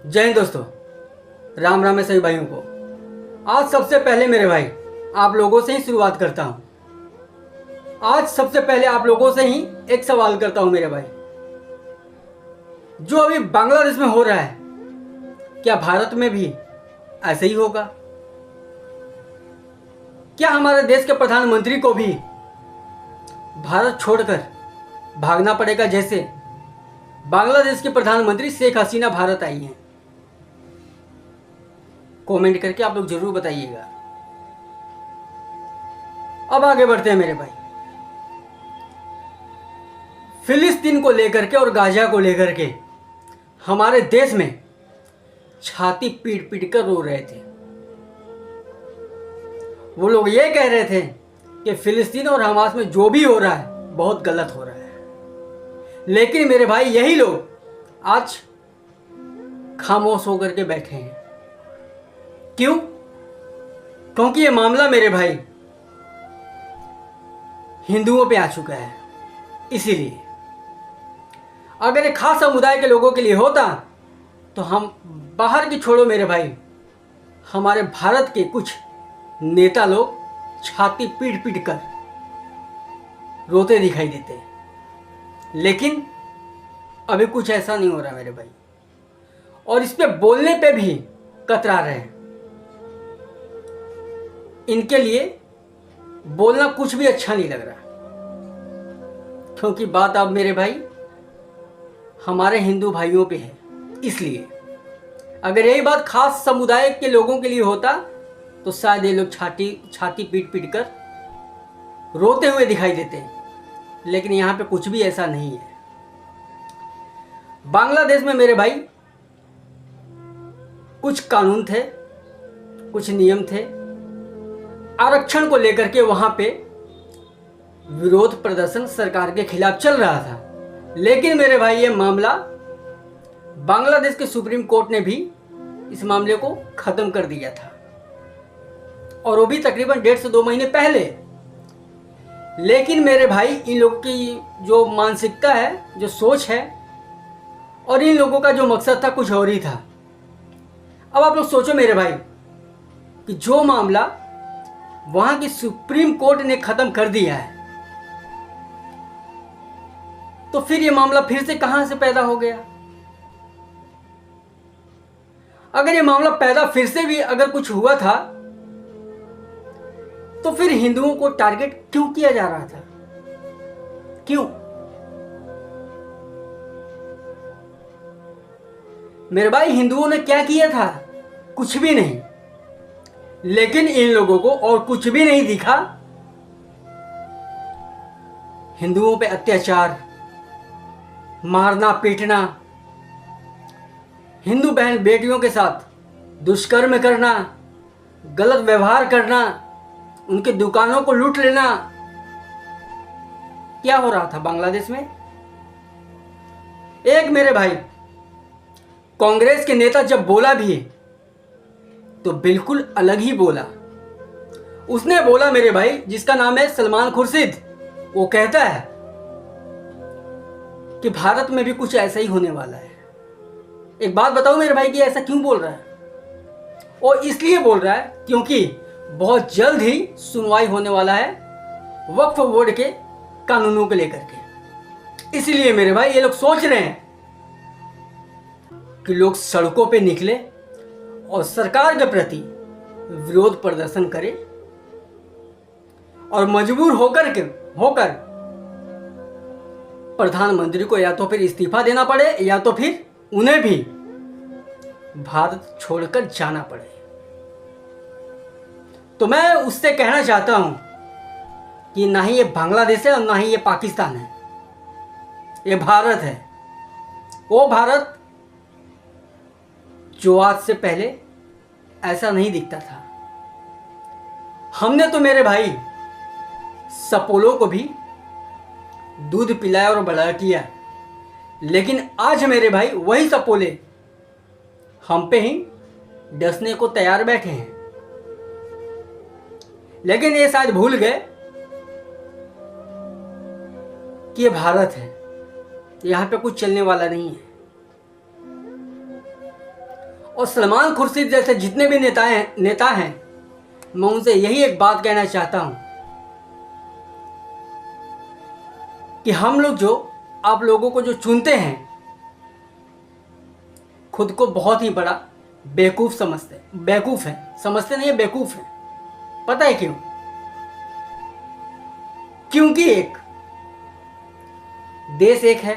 जय हिंद दोस्तों, राम राम है सभी भाइयों को। आज सबसे पहले मेरे भाई आप लोगों से ही शुरुआत करता हूँ। आज सबसे पहले आप लोगों से ही एक सवाल करता हूँ मेरे भाई। जो अभी बांग्लादेश में हो रहा है, क्या भारत में भी ऐसे ही होगा? क्या हमारे देश के प्रधानमंत्री को भी भारत छोड़कर भागना पड़ेगा, जैसे बांग्लादेश के प्रधानमंत्री शेख हसीना भारत आई हैं? कमेंट करके आप लोग जरूर बताइएगा। अब आगे बढ़ते हैं मेरे भाई। फिलिस्तीन को लेकर के और गाजा को लेकर के हमारे देश में छाती पीट पीट कर रो रहे थे। वो लोग ये कह रहे थे कि फिलिस्तीन और हमास में जो भी हो रहा है बहुत गलत हो रहा है। लेकिन मेरे भाई यही लोग आज खामोश होकर के बैठे हैं। क्यों? क्योंकि ये मामला मेरे भाई हिंदुओं पे आ चुका है। इसीलिए अगर एक खास समुदाय के लोगों के लिए होता तो हम बाहर की छोड़ो मेरे भाई, हमारे भारत के कुछ नेता लोग छाती पीट पीट कर रोते दिखाई देते हैं। लेकिन अभी कुछ ऐसा नहीं हो रहा मेरे भाई, और इस पे बोलने पे भी कतरा रहे हैं। इनके लिए बोलना कुछ भी अच्छा नहीं लग रहा, क्योंकि बात अब मेरे भाई हमारे हिंदू भाइयों पे है। इसलिए अगर यही बात खास समुदाय के लोगों के लिए होता तो शायद ये लोग छाती पीट पीट कर रोते हुए दिखाई देते हैं। लेकिन यहाँ पे कुछ भी ऐसा नहीं है। बांग्लादेश में मेरे भाई कुछ कानून थे, कुछ नियम थे। आरक्षण को लेकर के वहां पे विरोध प्रदर्शन सरकार के खिलाफ चल रहा था। लेकिन मेरे भाई ये मामला बांग्लादेश के सुप्रीम कोर्ट ने भी इस मामले को खत्म कर दिया था, और वो भी तकरीबन 1.5 से 2 महीने पहले। लेकिन मेरे भाई इन लोगों की जो मानसिकता है, जो सोच है, और इन लोगों का जो मकसद था कुछ और ही था। अब आप लोग सोचो मेरे भाई कि जो मामला वहां की सुप्रीम कोर्ट ने खत्म कर दिया है, तो फिर ये मामला फिर से कहां से पैदा हो गया? अगर ये मामला पैदा फिर से भी अगर कुछ हुआ था तो फिर हिंदुओं को टारगेट क्यों किया जा रहा था? क्यों? मेरे भाई हिंदुओं ने क्या किया था? कुछ भी नहीं। लेकिन इन लोगों को और कुछ भी नहीं दिखा। हिंदुओं पे अत्याचार, मारना पीटना, हिंदू बहन बेटियों के साथ दुष्कर्म करना, गलत व्यवहार करना, उनके दुकानों को लूट लेना। क्या हो रहा था बांग्लादेश में? एक मेरे भाई कांग्रेस के नेता जब बोला भी तो बिल्कुल अलग ही बोला। उसने बोला मेरे भाई, जिसका नाम है सलमान खुर्शीद, वो कहता है कि भारत में भी कुछ ऐसा ही होने वाला है। एक बात बताओ मेरे भाई कि ऐसा क्यों बोल रहा है? और इसलिए बोल रहा है क्योंकि बहुत जल्द ही सुनवाई होने वाला है वक्फ बोर्ड के कानूनों को लेकर के। इसलिए मेरे भाई ये लोग सोच रहे हैं कि लोग सड़कों पे निकले और सरकार के प्रति विरोध प्रदर्शन करें, और मजबूर होकर प्रधानमंत्री को या तो फिर इस्तीफा देना पड़े या तो फिर उन्हें भी भारत छोड़कर जाना पड़े। तो मैं उससे कहना चाहता हूं कि ना ही ये बांग्लादेश है और ना ही ये पाकिस्तान है, ये भारत है। वो भारत जो आज से पहले ऐसा नहीं दिखता था। हमने तो मेरे भाई सपोलों को भी दूध पिलाया और बड़ा किया, लेकिन आज मेरे भाई वही सपोले हम पे ही डसने को तैयार बैठे हैं। लेकिन ये शायद भूल गए कि ये भारत है, यहाँ पे कुछ चलने वाला नहीं है। और सलमान खुर्शीद जैसे जितने भी नेता हैं, मैं उनसे यही एक बात कहना चाहता हूं कि हम लोग जो आप लोगों को जो चुनते हैं, खुद को बहुत ही बड़ा बेवकूफ़ समझते हैं। बेवकूफ़ है, समझते नहीं है, बेवकूफ़ है। पता है क्यों? क्योंकि एक देश एक है,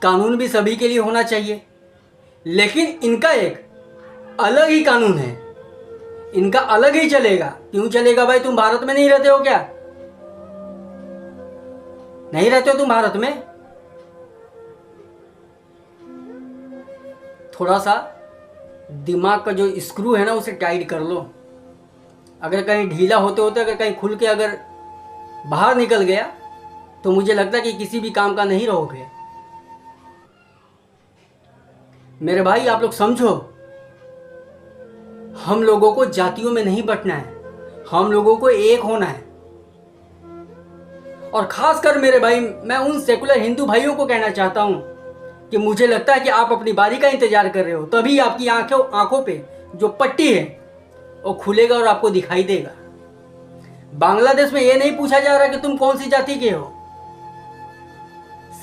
कानून भी सभी के लिए होना चाहिए, लेकिन इनका एक अलग ही कानून है, इनका अलग ही चलेगा। क्यों चलेगा भाई? तुम भारत में नहीं रहते हो क्या? नहीं रहते हो तुम भारत में? थोड़ा सा दिमाग का जो स्क्रू है ना, उसे टाइट कर लो। अगर कहीं ढीला होते होते अगर कहीं खुल के अगर बाहर निकल गया तो मुझे लगता है कि किसी भी काम का नहीं रहोगे। मेरे भाई, आप लोग समझो, हम लोगों को जातियों में नहीं बंटना है, हम लोगों को एक होना है। और खासकर मेरे भाई, मैं उन सेकुलर हिंदू भाइयों को कहना चाहता हूं कि मुझे लगता है कि आप अपनी बारी का इंतजार कर रहे हो, तभी आपकी आंखों पे जो पट्टी है वो खुलेगा और आपको दिखाई देगा। बांग्लादेश में ये नहीं पूछा जा रहा कि तुम कौन सी जाति के हो,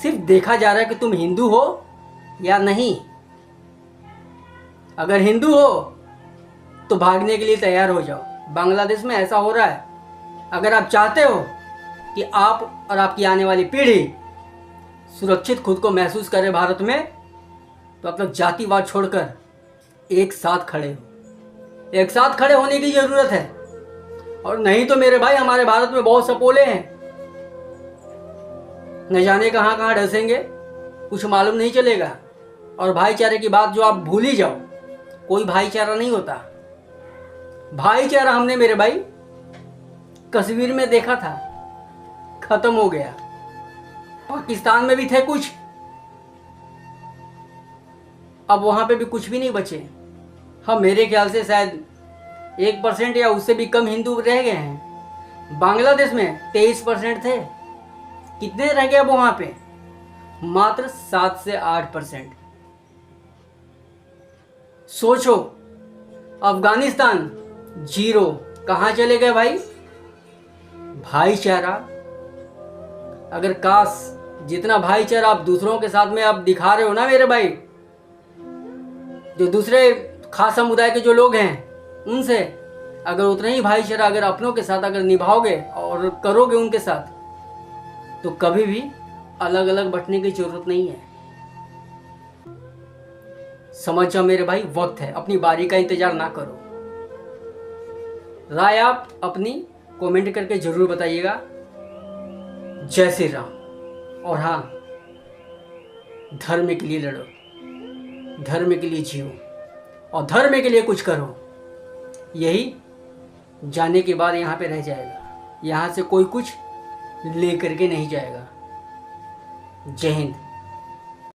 सिर्फ देखा जा रहा है कि तुम हिंदू हो या नहीं। अगर हिंदू हो तो भागने के लिए तैयार हो जाओ। बांग्लादेश में ऐसा हो रहा है। अगर आप चाहते हो कि आप और आपकी आने वाली पीढ़ी सुरक्षित खुद को महसूस करे भारत में, तो आप लोग जातिवाद छोड़कर एक साथ खड़े हो। एक साथ खड़े होने की जरूरत है। और नहीं तो मेरे भाई, हमारे भारत में बहुत सपोले हैं, न जाने कहाँ कहाँ डसेंगे, कुछ मालूम नहीं चलेगा। और भाईचारे की बात जो आप भूल ही जाओ, कोई भाईचारा नहीं होता। भाईचारा हमने मेरे भाई कश्मीर में देखा था, खत्म हो गया। पाकिस्तान में भी थे कुछ, अब वहां पे भी कुछ भी नहीं बचे। हम मेरे ख्याल से शायद 1% या उससे भी कम हिंदू रह गए हैं। बांग्लादेश में 23% थे, कितने रह गए अब वहां पे? मात्र 7 से 8%। सोचो, अफगानिस्तान 0, कहां चले गए भाई? भाईचारा, अगर काश जितना भाईचारा आप दूसरों के साथ में आप दिखा रहे हो ना मेरे भाई, जो दूसरे खास समुदाय के जो लोग हैं उनसे अगर उतना ही भाईचारा अगर अपनों के साथ अगर निभाओगे और करोगे उनके साथ, तो कभी भी अलग अलग बंटने की जरूरत नहीं है। समझ जाओ मेरे भाई, वक्त है, अपनी बारी का इंतजार ना करो। राय आप अपनी कमेंट करके जरूर बताइएगा। जय श्री राम। और हाँ, धर्म के लिए लड़ो, धर्म के लिए जियो और धर्म के लिए कुछ करो। यही जाने के बाद यहाँ पे रह जाएगा, यहाँ से कोई कुछ ले करके नहीं जाएगा। जय हिंद।